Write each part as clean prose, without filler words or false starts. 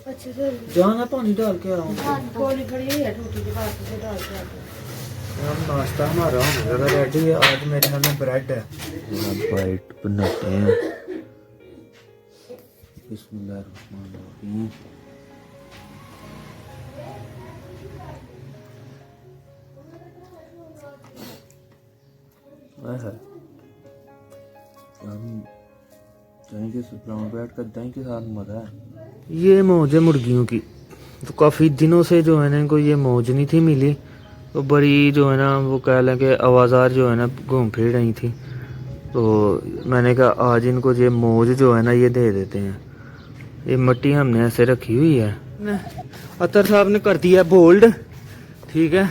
अच्छे से जाना पानी डाल के आओ। गोली खड़ी है टूटी के पास से डाल के आते। हम नाश्ता हमारा होने लगा रेडी है। आज मेरे घर में ब्रेड है, बाइट बनाते हैं। बिस्मिल्लाहिर्रहमानिर्रहीम। ब्राउन ब्रेड का दही के साथ मजा है। ये मौज है मुर्गियों की। तो काफ़ी दिनों से जो है ना इनको ये मौज नहीं थी मिली, तो बड़ी जो है ना वो कह लें कि आवाज़ार जो है ना घूम फिर रही थी। तो मैंने कहा आज इनको ये मौज जो है ना ये दे देते हैं। ये मट्टी हमने ऐसे रखी हुई है। अतर साहब ने कर दिया बोल्ड, ठीक है।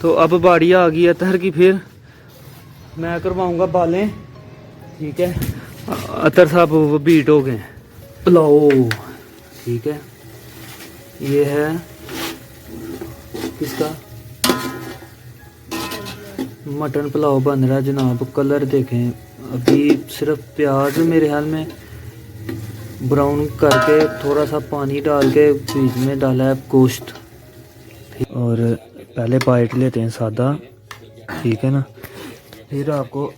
तो अब बाड़ी आ गई अतर की, फिर मैं करवाऊंगा बालें, ठीक है। अतर साहब वो बीट हो गए। पुलाव, ठीक है। ये है किसका मटन पुलाव बन रहा है जनाब। कलर देखें, अभी सिर्फ प्याज मेरे ख्याल में ब्राउन करके थोड़ा सा पानी डाल के बीच में डाला है गोश्त। और पहले बाइट लेते हैं सादा, ठीक है ना। फिर आपको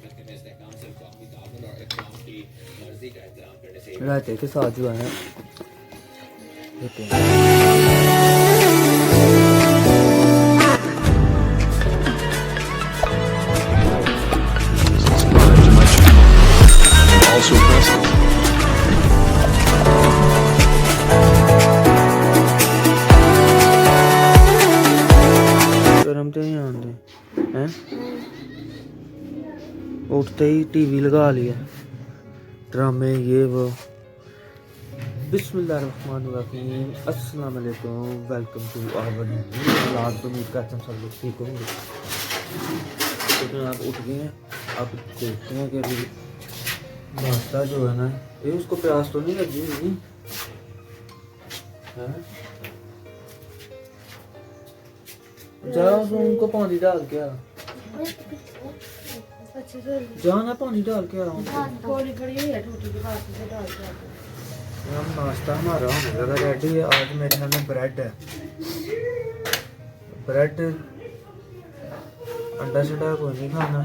रायते के साथ जो है देते हैं। Also present. गरम तो नहीं आते हैं। उठते ही टीवी लगा लिया, ड्रामे ये वो। बिस्मिल्लाहिर्रहमानिर्रहीम, अस्सलाम वालेकुम, वेलकम टू आवर व्लॉग। तो उम्मीद करता हूँ सब लोग ठीक होंगे। तो आप उठ गए हैं, अब देखते हैं कि अभी नाश्ता जो है ना, ये उसको प्यास तो नहीं लगी हुई है। जाओ तो उनको पानी डाल के आ। अच्छे से जाना पानी डाल के आओ। गोली खड़ी है टूटी के पास से डाल के आते। हम नाश्ता हमारा होने लगा रेडी है। आज मेरे घर में ब्रेड है। ब्रेड अंडा शंडा कोई नहीं खाना,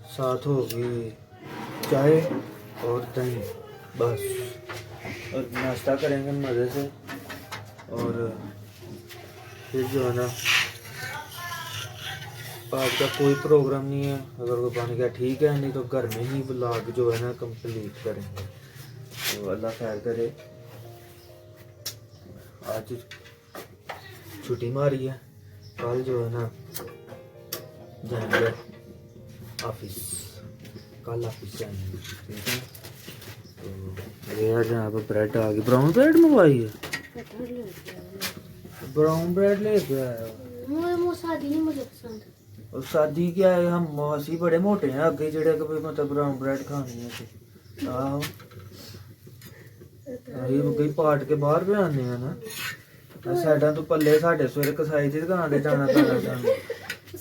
साथ होगी चाय और दही बस। और नाश्ता करेंगे मज़े से। और फिर जो है ना आज का कोई प्रोग्राम नहीं है। अगर वो बन गया ठीक है, नहीं तो घर में ही व्लॉग जो है ना कंप्लीट करेंगे। तो अल्लाह खैर करे। आज छुट्टी मारी है, कल जो है ना जाएंगे ऑफिस। कल ऑफिस जाएंगे, ठीक है। तो ये आज यहाँ पर ब्रेड आ गई। ब्राउन ब्रेड मंगवाई है। ब्राउन ब्रेड ले के आया। मुझे शादी नहीं मुझे पसंद। और शादी क्या है, हम असी बड़े मोटे हैं अगे जेड़े कभी मतलब ब्राउन ब्रेड खानी है। आहो ये गई पाट के बाहर पे आने हैं ना। साइडा तो पल्ले साढ़े सवेरे कसाई की दुकान पे जाना पैना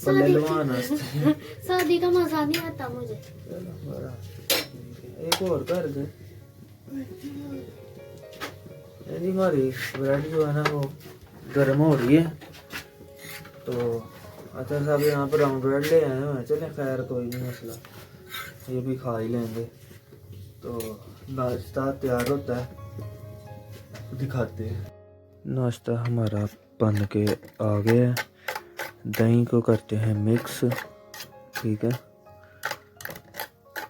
पल्ले लवान वास्ते। शादी का मजा नहीं आता मुझे। एक और कर दे। यदि हमारी ब्रेड जो है ना वो गर्म हो रही है, तो अच्छा साहब यहाँ पर ब्राउन ब्रेड ले आए हैं। चले खैर कोई नहीं मसला, ये भी खा ही लेंगे। तो नाश्ता तैयार होता है, दिखाते हैं। नाश्ता हमारा बन के आ गया है। दही को करते हैं मिक्स, ठीक है।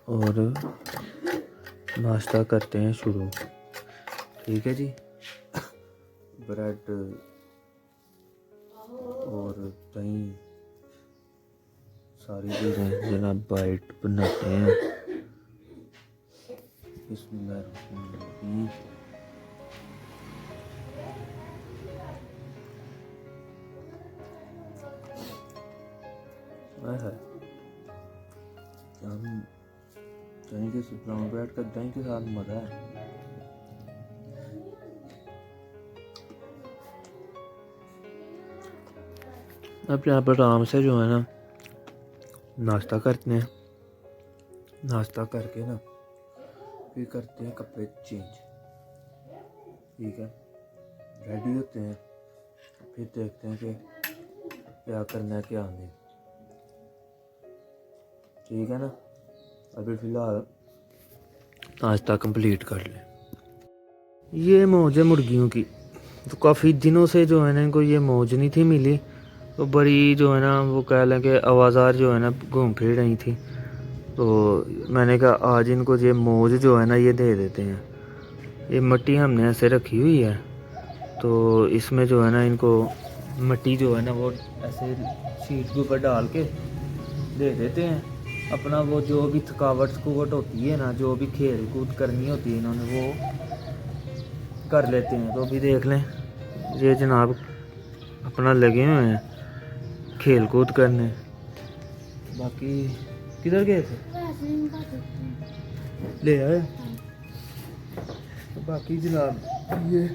और नाश्ता करते हैं शुरू, ठीक है जी। ब्रेड और दही सारी चीज़ें जनाब बाइट बनाते हैं। बिस्मिल्लाहिर्रहमानिर्रहीम। हम दही के ब्राउन ब्रेड का दही के साथ मज़ा है। अब यहाँ पर आराम से जो है ना नाश्ता करते हैं। नाश्ता करके ना फिर करते हैं कपड़े चेंज, ठीक है। रेडी होते हैं, फिर देखते हैं कि क्या करना है क्या नहीं। ठीक है ना, अभी फ़िलहाल नाश्ता कंप्लीट कर लें। ये मौज है मुर्गियों की, तो काफ़ी दिनों से जो है ना इनको ये मौज नहीं थी मिली, तो बड़ी जो है ना वो कह लें कि आवाज़ार जो है ना घूम फिर रही थी। तो मैंने कहा आज इनको ये मौज जो है ना ये दे देते हैं। ये मिट्टी हमने ऐसे रखी हुई है, तो इसमें जो है ना इनको मिट्टी जो है ना वो ऐसे शीट के ऊपर डाल के दे देते हैं। अपना वो जो भी थकावट होती है ना, जो भी खेल कूद करनी होती है इन्होंने वो कर लेते हैं। तो अभी देख लें ये जनाब अपना लगे हुए हैं खेल कूद करने। बाकी किधर गए थे? वैसे नहीं खा सकते। ले आए। तो बाकी जनाब ये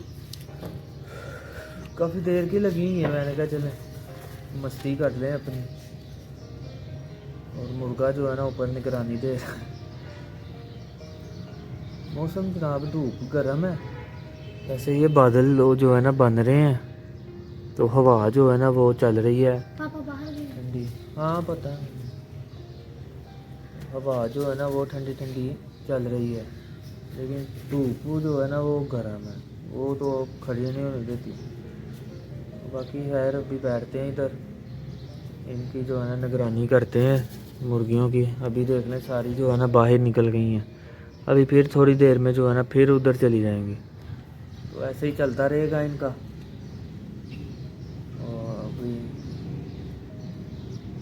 काफ़ी देर की लगी हुई है, मैंने कहा चले मस्ती कर लें अपनी। और मुर्गा जो है ना ऊपर निगरानी दे रहा है। मौसम जनाब धूप गर्म है, वैसे ये बादल लो जो है ना बन रहे हैं, तो हवा जो है ना वो चल रही है पापा बाहर गए। ठंडी। हाँ पता है, हवा जो है ना वो ठंडी ठंडी चल रही है, लेकिन धूप जो है ना वो गर्म है, वो तो खड़ी नहीं होने देती। बाकी खैर अभी बैठते हैं इधर, इनकी जो है ना निगरानी करते हैं मुर्गियों की। अभी देख लें सारी जो है ना बाहर निकल गई हैं, अभी फिर थोड़ी देर में जो है ना फिर उधर चली जाएंगी। तो ऐसे ही चलता रहेगा इनका। और अभी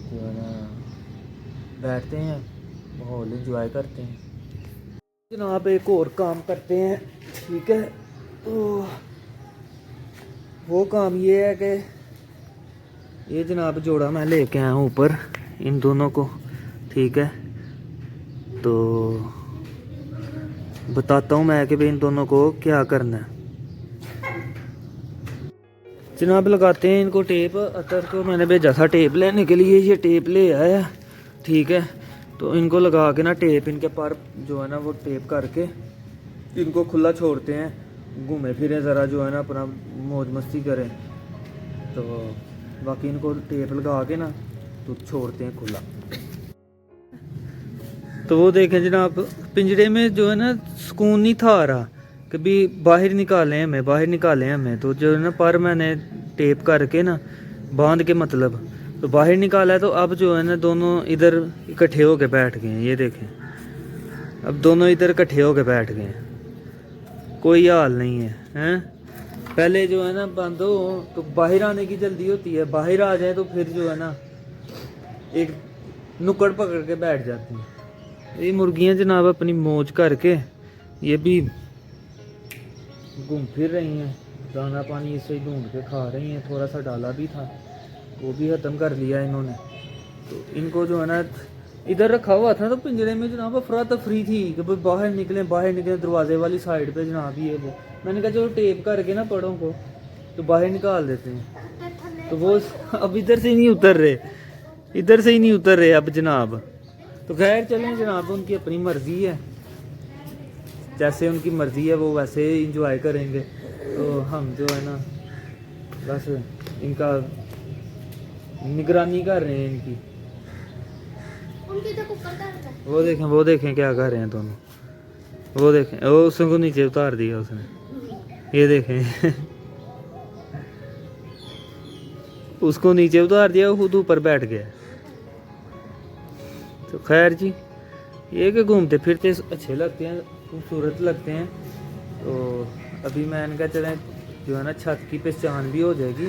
जो है ना बैठते हैं, माहौल एंजॉय करते हैं जनाब। एक और काम करते हैं, ठीक है। तो वो काम ये है कि ये जनाब जोड़ा मैं लेके आया हूँ ऊपर इन दोनों को, ठीक है। तो बताता हूँ मैं कि भाई इन दोनों को क्या करना है। जनाब लगाते हैं इनको टेप। अतर को मैंने भेजा था टेप लेने के लिए, ये टेप ले आया, ठीक है। तो इनको लगा के ना टेप इनके पर जो है ना वो टेप करके इनको खुला छोड़ते हैं, घूमे फिरे ज़रा जो है ना अपना मौज मस्ती करें। तो बाकी इनको टेप लगा के ना तो छोड़ते हैं खुला। तो वो देखें जनाब पिंजरे में जो है ना सुकून नहीं था आ रहा, कभी बाहर निकालें हमें, बाहर निकालें हमें। तो जो है ना पर मैंने टेप करके ना बांध के मतलब तो बाहर निकाला है। तो अब जो है ना दोनों इधर इकट्ठे होके बैठ गए हैं, ये देखें अब दोनों इधर इकट्ठे होके बैठ गए हैं, कोई हाल नहीं है, हैं। पहले जो है ना बंद हो तो बाहर आने की जल्दी होती है, बाहर आ जाए तो फिर जो है ना एक नुक्कड़ पकड़ के बैठ जाती हैं। ये मुर्गियां जनाब अपनी मौज करके ये भी घूम फिर रही हैं, दाना पानी इसे ढूंढ के खा रही हैं। थोड़ा सा डाला भी था, वो भी ख़त्म कर लिया इन्होंने। तो इनको जो है ना इधर रखा हुआ था तो पिंजरे में जनाब अफरा तफरी थी कि भाई बाहर निकले दरवाजे वाली साइड पे जनाब ये वो। मैंने कहा चलो टेप करके ना पड़ों को तो बाहर निकाल देते हैं। तो वो अब इधर से ही नहीं उतर रहे, इधर से ही नहीं उतर रहे अब जनाब। तो खैर चलें जनाब, उनकी अपनी मर्ज़ी है, जैसे उनकी मर्ज़ी है वो वैसे ही इंजॉय करेंगे। तो हम जो है ना बस इनका निगरानी कर रहे हैं इनकी। उनकी तो कुकर का है। वो देखें क्या कर रहे हैं दोनों। वो देखें वो उसको नीचे उतार दिया उसने, ये देखें उसको नीचे उतार दिया, वो खुद ऊपर बैठ गया। तो खैर जी ये कि घूमते फिरते अच्छे लगते हैं, खूबसूरत लगते हैं। तो अभी मैंने कहा चलें जो है ना छत की पहचान भी हो जाएगी।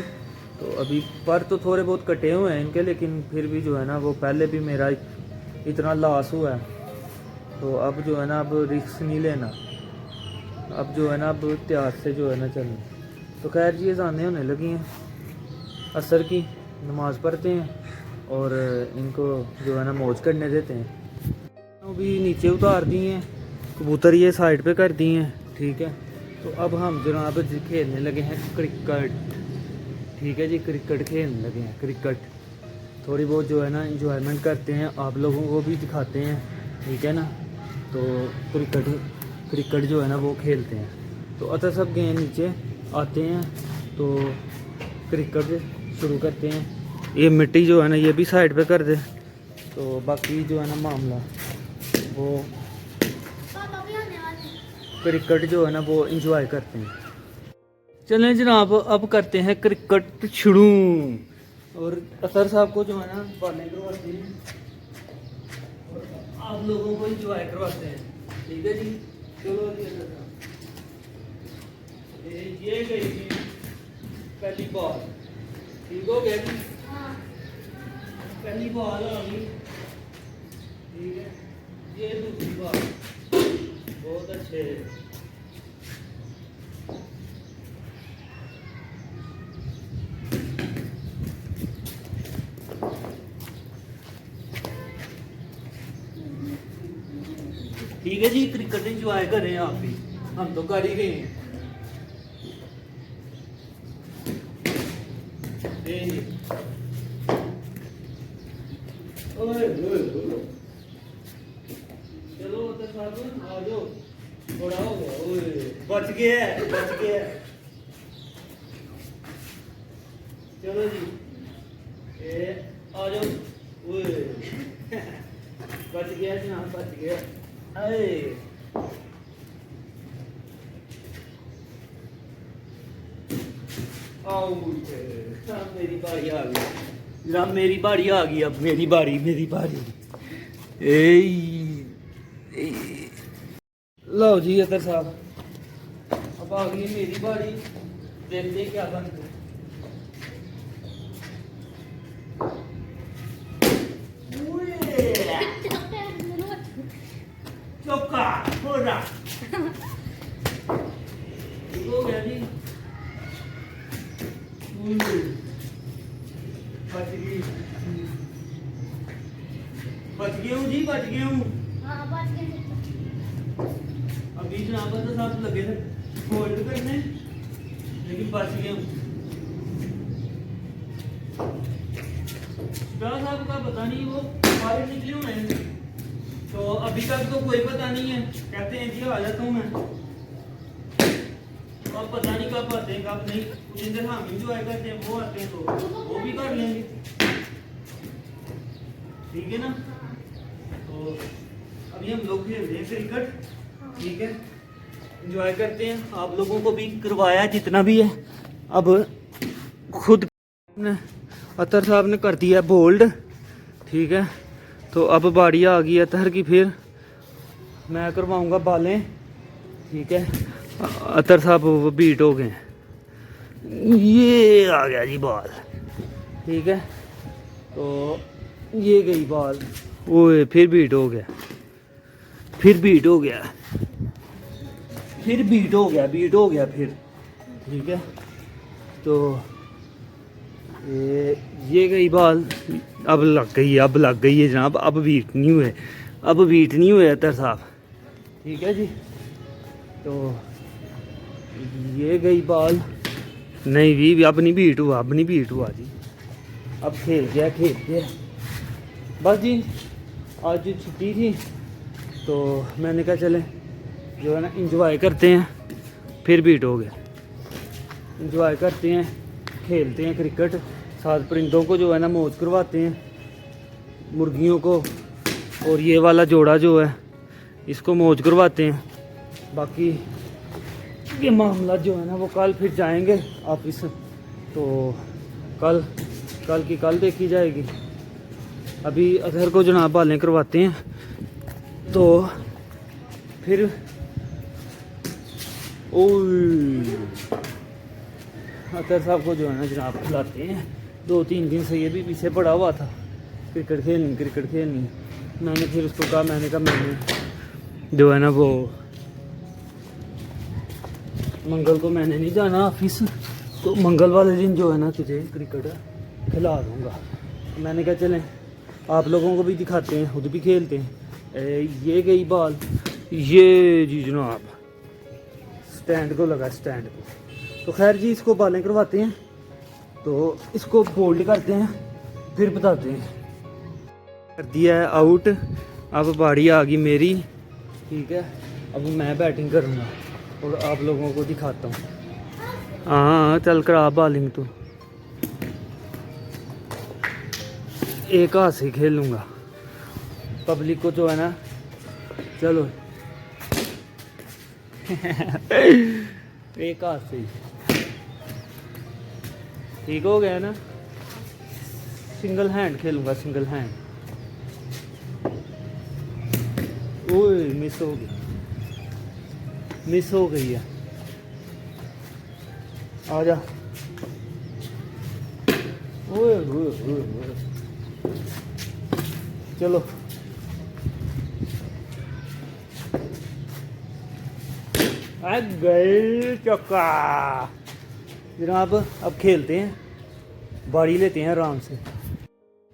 तो अभी पर तो थोड़े बहुत कटे हुए हैं इनके, लेकिन फिर भी जो है ना वो पहले भी मेरा इतना लॉस हुआ है। तो अब जो है ना अब रिस्क नहीं लेना, अब जो है ना अब इत्यास से जो है ना चलना। तो खैर जी अज़ानें होने लगी हैं, असर की नमाज़ पढ़ते हैं और इनको जो है ना मौज करने देते हैं। अभी नीचे उतार दिए हैं, कबूतर ये साइड पे कर दिए हैं, ठीक है। तो अब हम जनाब जी खेलने लगे हैं क्रिकेट, ठीक है जी। क्रिकेट खेलने लगे हैं, क्रिकेट थोड़ी बहुत जो है ना इंजॉयमेंट करते हैं, आप लोगों को भी दिखाते हैं, ठीक है ना। तो क्रिकेट जो है ना वो खेलते हैं। तो अतर सब गए नीचे आते हैं तो क्रिकेट शुरू करते हैं। ये मिट्टी जो है ना ये भी साइड पे कर दे, तो बाकी जो है ना मामला वो पापा भी आने वाले हैं। क्रिकेट जो है ना वो एंजॉय करते हैं। चलें जनाब, अब करते हैं क्रिकेट शुरू। और अतर साहब को जो है ना बॉलिंग करवाते हैं और आप लोगों को एंजॉय करवाते हैं। ठीक है जी, चलो जी अतर साहब। ये गई जी पहली बॉल, ठीक हो गया जी। हाँ पहली बॉल आ गई, ठीक है। ये दूसरी बॉल, बहुत अच्छे। ठीक है जी, क्रिकेट एंजॉय करें आप भी, हम तो कर ही गए हैं। ओए, चलो उधर साहब आ जाओ, थोड़ा हो गया। ओए बच गया, बच गया। चलो जी, ए आ जाओ। ओए बच गया जनाब, बच गया। अरे आउट, मेरी बारी आ गई जनाब, मेरी बारी आ गई। अब मेरी बारी, मेरी बारी। लो जी अतर साहब, अब आ गई मेरी बारी, देखते क्या बनता है। चौका हो रहा हो गया जी। बच गई, बच गया हूँ जी, बच गया हूँ। हाँ बच गए। अभी जनाब तो साहब लगे थे होल्ड करने, लेकिन बच गया हूँ। शाह साहब का पता नहीं वो बाहर निकले हुए हैं, तो अभी तक तो कोई पता नहीं है। कहते हैं जी आ जाता हूँ मैं, अब पता नहीं कब आते हैं कब नहीं। कुछ दिन हम इंजॉय करते हैं, वो आते हैं तो वो भी कर लेंगे। ठीक है ना, तो अभी हम लोग खेल रहे हैं क्रिकेट, ठीक है, इंजॉय करते हैं। आप लोगों को भी करवाया जितना भी है। अब खुद अतर साहब ने कर दिया बोल्ड, ठीक है, तो अब बारी आ गई अतर की, फिर मैं करवाऊंगा बालें, ठीक है। अतर साहब वो बीट हो गए, ये आ गया जी बॉल, ठीक है, तो ये गई बॉल। ओए फिर बीट हो गया, फिर बीट हो गया, फिर बीट हो गया, बीट हो गया फिर, ठीक है। तो ये गई बॉल, अब लग गई है, अब लग गई है जनाब, अब बीट नहीं हुए, अब बीट नहीं हुए अतर साहब, ठीक है जी। तो ये गई बॉल, नहीं भी अब नहीं बीट हुआ, अब नहीं बीट हुआ जी, अब खेल गया, खेल गया बस जी। आज छुट्टी थी तो मैंने कहा चले जो है ना इंजॉय करते हैं, फिर बीट हो गया। इंजॉय करते हैं, खेलते हैं क्रिकेट, साथ परिंदों को जो है ना मौज करवाते हैं, मुर्गियों को, और ये वाला जोड़ा जो है इसको मौज करवाते हैं। बाकी ये मामला जो है ना वो कल फिर जाएंगे ऑफिस, तो कल की कल देखी जाएगी। अभी अजहर को जनाब बालें करवाते हैं, तो फिर अतर साहब को जो है ना जनाब खिलाते हैं। 2-3 दिन से ये भी पीछे पड़ा हुआ था, क्रिकेट खेलनी। मैंने फिर उसको कहा, मैंने जो है ना वो मंगल को मैंने नहीं जाना ऑफिस, तो मंगल वाले दिन जो है ना तुझे क्रिकेट खिला दूँगा। मैंने कहा चलें आप लोगों को भी दिखाते हैं, खुद भी खेलते हैं। ये गई बॉल, ये जी जनाब स्टैंड को लगा, स्टैंड को। तो खैर जी इसको बालें करवाते हैं, तो इसको बोल्ड करते हैं, फिर बताते हैं। कर दिया है आउट, अब बारी आ गई मेरी, ठीक है। अब मैं बैटिंग करूँगा और आप लोगों को दिखाता हूँ। हाँ चल करा बॉलिंग तू। एक हाथ से खेलूंगा, पब्लिक को जो है ना। चलो एक हाथ से ही ठीक हो गया ना। सिंगल हैंड खेलूंगा, सिंगल हैंड। ओए मिस हो गया, मिस हो गई है। आजा। ओए ओए ओए ओए। चलो आ गए चौका। जनाब अब खेलते हैं, बारी लेते हैं आराम से।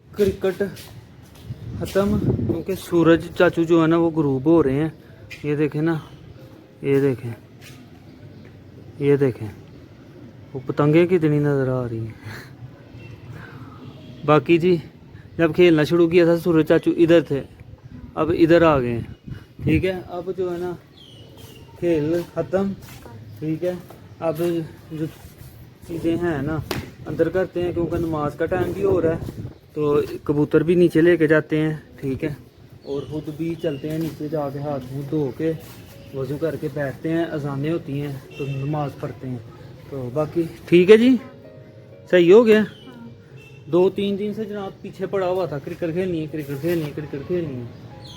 क्रिकेट ख़त्म, क्योंकि सूरज चाचू जो है ना वो ग्रूब हो रहे हैं। ये देखें ना, ये देखें, ये देखें वो पतंगे कितनी नज़र आ रही हैं। बाकी जी जब खेलना शुरू किया था सूरज चाचू इधर थे, अब इधर आ गए हैं। ठीक है, अब जो है ना खेल ख़त्म। ठीक है, अब जो चीज़ें हैं ना अंदर करते हैं, क्योंकि नमाज का टाइम भी हो रहा है। तो कबूतर भी नीचे लेके जाते हैं। ठीक है, और खुद भी चलते हैं नीचे जाके, हाथ मुँह धो के वज़ू करके बैठते हैं। अजानें होती हैं तो नमाज पढ़ते हैं। तो बाकी ठीक है जी, सही हो गया। 2-3 दिन से जनाब पीछे पड़ा हुआ था, क्रिकेट खेलनी है, क्रिकेट खेलनी है, क्रिकेट खेलनी है।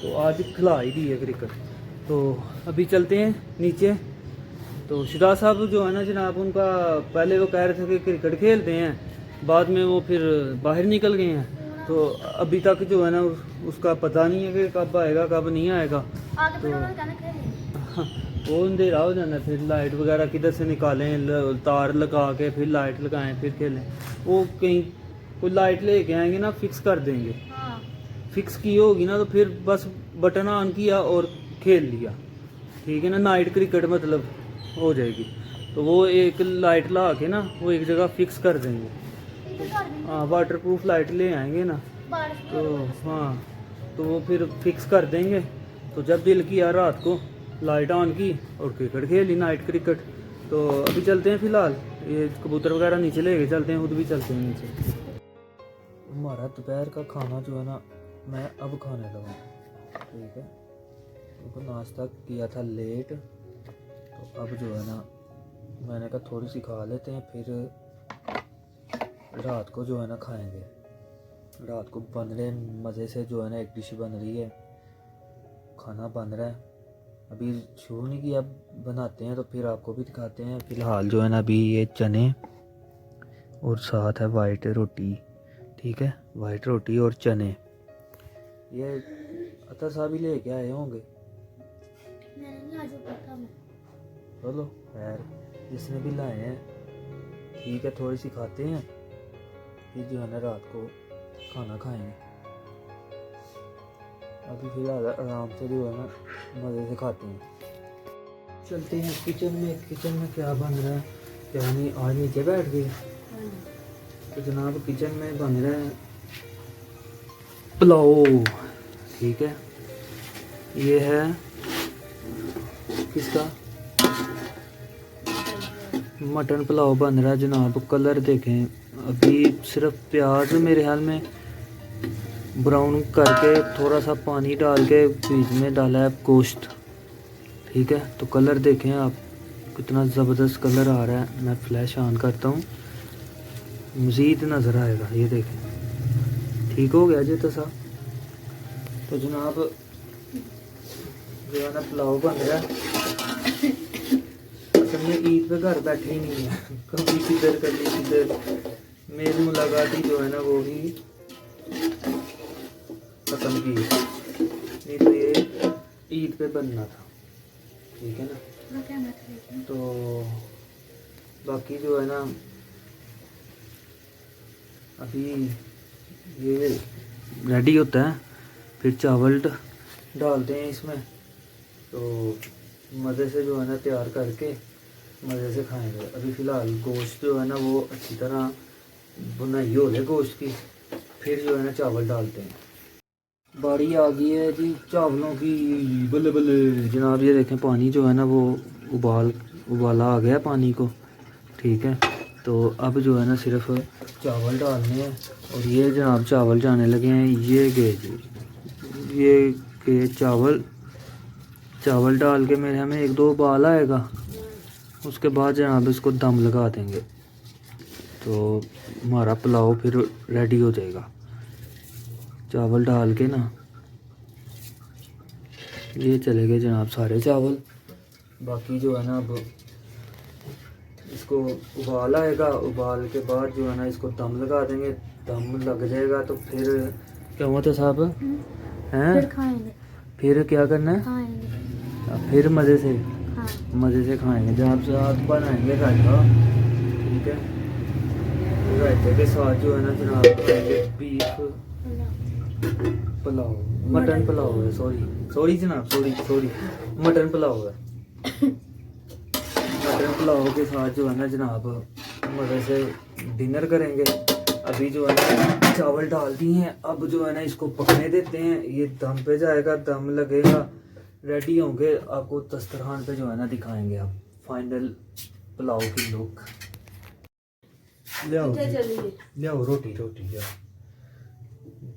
तो आज खिला ही दी है क्रिकेट। तो अभी चलते हैं नीचे। तो शिदा साहब जो है ना जनाब, उनका पहले वो कह रहे थे कि क्रिकेट खेलते हैं, बाद में वो फिर बाहर निकल गए हैं। तो अभी तक जो है ना उसका पता नहीं है कि कब आएगा कब नहीं आएगा। तो वो अंधेरा हो जाना, फिर लाइट वगैरह किधर से निकालें, तार लगा के फिर लाइट लगाएं फिर खेलें। वो कहीं कोई लाइट लेके आएंगे ना, फिक्स कर देंगे। फिक्स की होगी ना तो फिर बस बटन ऑन किया और खेल लिया। ठीक है ना, नाइट क्रिकेट मतलब हो जाएगी। तो वो एक लाइट ला के ना वो एक जगह फिक्स कर देंगे। हाँ, वाटर प्रूफ लाइट ले आएंगे ना, तो हाँ तो वो फिर फिक्स कर देंगे। तो जब दिल किया रात को लाइट ऑन की और क्रिकेट खेली, नाइट क्रिकेट। तो अभी चलते हैं, फ़िलहाल ये कबूतर वगैरह नीचे लेके चलते हैं, खुद भी चलते हैं नीचे। हमारा दोपहर का खाना जो है ना मैं अब खाने लगा। ठीक है, क्योंकि नाश्ता किया था लेट, तो अब जो है ना मैंने कहा थोड़ी सी खा लेते हैं, फिर रात को जो है ना खाएंगे। रात को बन रहे मज़े से जो है ना एक डिश बन रही है, खाना बन रहा है। अभी शुरू नहीं किया, बनाते हैं तो फिर आपको भी दिखाते हैं। फ़िलहाल जो है ना अभी ये चने और साथ है वाइट रोटी। ठीक है, वाइट रोटी और चने। ये अतर साहब ही लेके आए होंगे। चलो खैर, जिसने भी लाए हैं ठीक है, थोड़ी सी खाते हैं, फिर जो है ना रात को खाना खाएंगे। अभी फिलहाल आराम से जो है ना मज़े से खाते हैं। चलते हैं किचन में। किचन में क्या बन रहा है क्या नहीं, आज नीचे बैठ गए। तो जनाब किचन में बन रहा है पुलाव। ठीक है, ये है किसका, मटन पुलाव बन रहा है जनाब। कलर देखें, अभी सिर्फ प्याज मेरे ख्याल में ब्राउन करके थोड़ा सा पानी डाल के बीच में डाला है गोश्त। ठीक है, तो कलर देखें आप, कितना ज़बरदस्त कलर आ रहा है। मैं फ्लैश ऑन करता हूँ, मज़ीद नज़र आएगा। ये देखें, ठीक हो गया जी। तो साहब तो जनाब जो है ना पुलाव बन रहा है। असल में ईद पे घर बैठे ही नहीं है, कभी किधर कभी किधर। मेरी मुलाकात ही जो है ना वो ही खत्म की, नहीं तो ये ईद पे बनना था। ठीक है ना, तो बाकी जो है ना अभी ये रेडी होता है, फिर चावल डालते हैं इसमें। तो मज़े से जो है ना तैयार करके मज़े से खाएंगे। अभी फ़िलहाल गोश्त जो है ना वो अच्छी तरह बुनाई हो जाए गोश्त की, फिर जो है ना चावल डालते हैं। बारी आ गई है जी चावलों की, बल्ले बल्ले। जनाब ये देखें पानी जो है ना वो उबाला आ गया पानी को। ठीक है। तो अब जो है ना सिर्फ चावल डालने हैं और ये जनाब चावल जाने लगे हैं। ये गए चावल डाल के मेरे हमें 1-2 उबाल आएगा, उसके बाद जनाब इसको दम लगा देंगे तो हमारा पुलाव फिर रेडी हो जाएगा। चावल डाल के ना ये चले गए जनाब सारे चावल। बाकी जो है ना अब इसको उबाल आएगा, उबाल के बाद जो है ना इसको दम लगा देंगे। दम लग जाएगा तो फिर क्या हुआ था साहब हैं? फिर खाएंगे। फिर क्या करना है? खाएंगे। फिर मज़े से हाँ। खाएंगे। जनाब साथ बनाएंगे रायता, ठीक है। रायते के साथ जो है ना जनाब खाएंगे बीफ पुलाव, मटन पुलाव है। सॉरी जनाब, सॉरी मटन पुलाव है। मटन पुलाव के साथ जो है ना जनाब मज़े से डिनर करेंगे। अभी जो है ना चावल डाल दिए हैं, अब जो है ना इसको पकने देते हैं। ये दम पे जाएगा, दम लगेगा, रेडी होंगे, आपको दस्तरखान पे जो है ना दिखाएंगे आप फाइनल पुलाव की लुक। ले आओ रोटी लियाओ।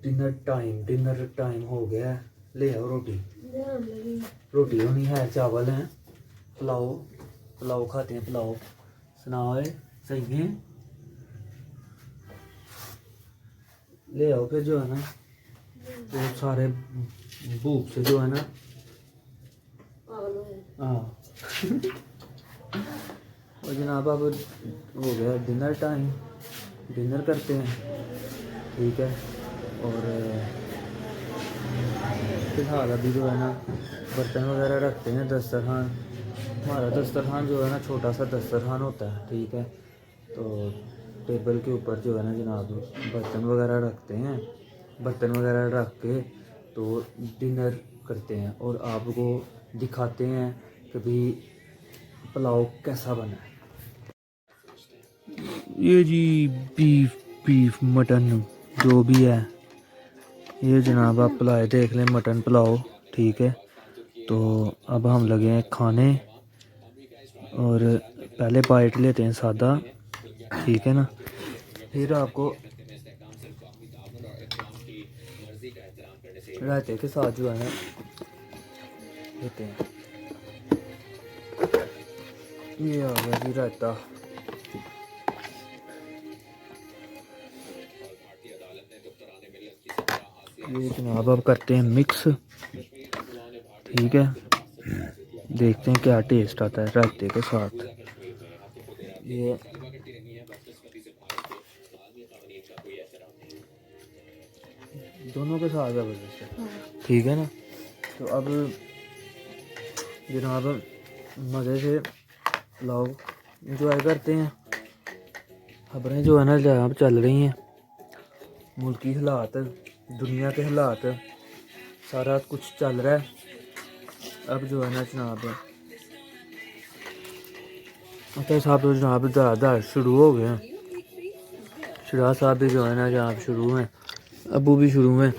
डिनर टाइम हो गया है, ले आओ रोटी होनी है, चावल हैं, पुलाव खाते हैं। पुलाव सुनाओ सही है, ले आओ। फिर जो है ना वो सारे भूख से जो है ना हाँ और जनाब अब हो गया डिनर टाइम, डिनर करते हैं, ठीक है। और फिलहाल अभी जो है ना बर्तन वगैरह रखते हैं। दस्तरखान, हमारा दस्तरखान जो है ना छोटा सा दस्तरखान होता है, ठीक है। तो टेबल के ऊपर जो है ना जनाब बर्तन वगैरह रखते हैं। बर्तन वगैरह रख के तो डिनर करते हैं और आपको दिखाते हैं कि भी पुलाव कैसा बना है। ये जी बीफ मटन जो भी है, ये जनाब आप पुलाव देख लें, मटन पुलाव, ठीक है। तो अब हम लगे हैं खाने और पहले बाइट लेते हैं सादा, ठीक है ना, फिर आपको रायते के साथ जो है ना लेते हैं। ये आ गया जी रायता। ये जनाब अब करते हैं मिक्स, ठीक है। देखते हैं क्या टेस्ट आता है रायते के साथ। ये दोनों के साथ ज़बरदस्त है, ठीक है ना। तो अब जनाब मज़े से पुलाव इंजॉय करते हैं। खबरें जो है ना जनाब चल रही हैं, मुल्की हालात, दुनिया के हालात, सारा कुछ चल रहा है। अब जो है ना जनाब अच्छा साहब तो जनाब दादा शुरू हो गए हैं। शुरा साहब भी जो है ना जनाब शुरू हैं, अबू भी शुरू हैं,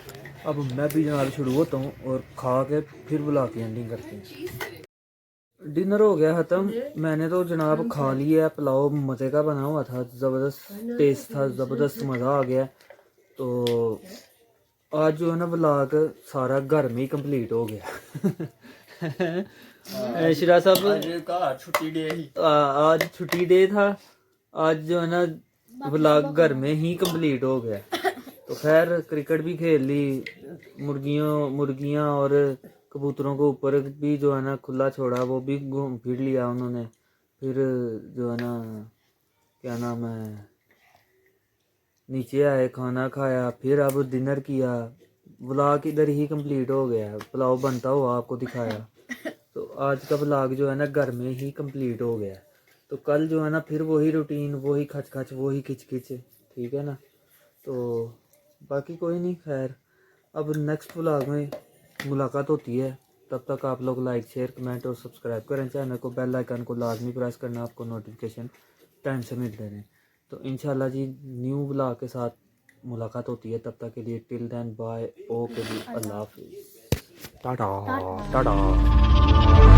अब मैं भी जनाब शुरू होता हूँ और खा के फिर बुला के एंडिंग करते हैं। डिनर हो गया ख़त्म, मैंने तो जनाब खा लिया है। पुलाव मज़े का बना हुआ था, ज़बरदस्त टेस्ट था, ज़बरदस्त मज़ा आ गया। तो आज जो है ना व्लॉग सारा घर में ही कंप्लीट हो गया। शिरा साहब छुट्टी डे ही, आज छुट्टी डे था। आज जो है ना व्लॉग घर में ही कंप्लीट हो गया। तो खैर क्रिकेट भी खेल ली, मुर्गियाँ और कबूतरों को ऊपर भी जो है ना खुला छोड़ा, वो भी घूम फिर लिया उन्होंने। फिर जो है ना क्या नाम है नीचे आए, खाना खाया, फिर अब डिनर किया। व्लॉग इधर ही कंप्लीट हो गया, पुलाव बनता हुआ आपको दिखाया। तो आज का व्लॉग जो है ना घर में ही कंप्लीट हो गया। तो कल जो है ना फिर वही रूटीन, वही खच वही खिच, ठीक है ना। तो बाकी कोई नहीं, खैर अब नेक्स्ट व्लॉग में मुलाकात होती है। तब तक आप लोग लाइक शेयर कमेंट और सब्सक्राइब करें चैनल को, बेल आइकन को लाजमी प्रेस करना, आपको नोटिफिकेशन टाइम से मिलते रहें। तो इंशाल्लाह जी न्यू व्लॉग के साथ मुलाकात होती है। तब तक के लिए टिल देन बाय, ओके जी, अल्लाह हाफिज़, टाटा टाटा।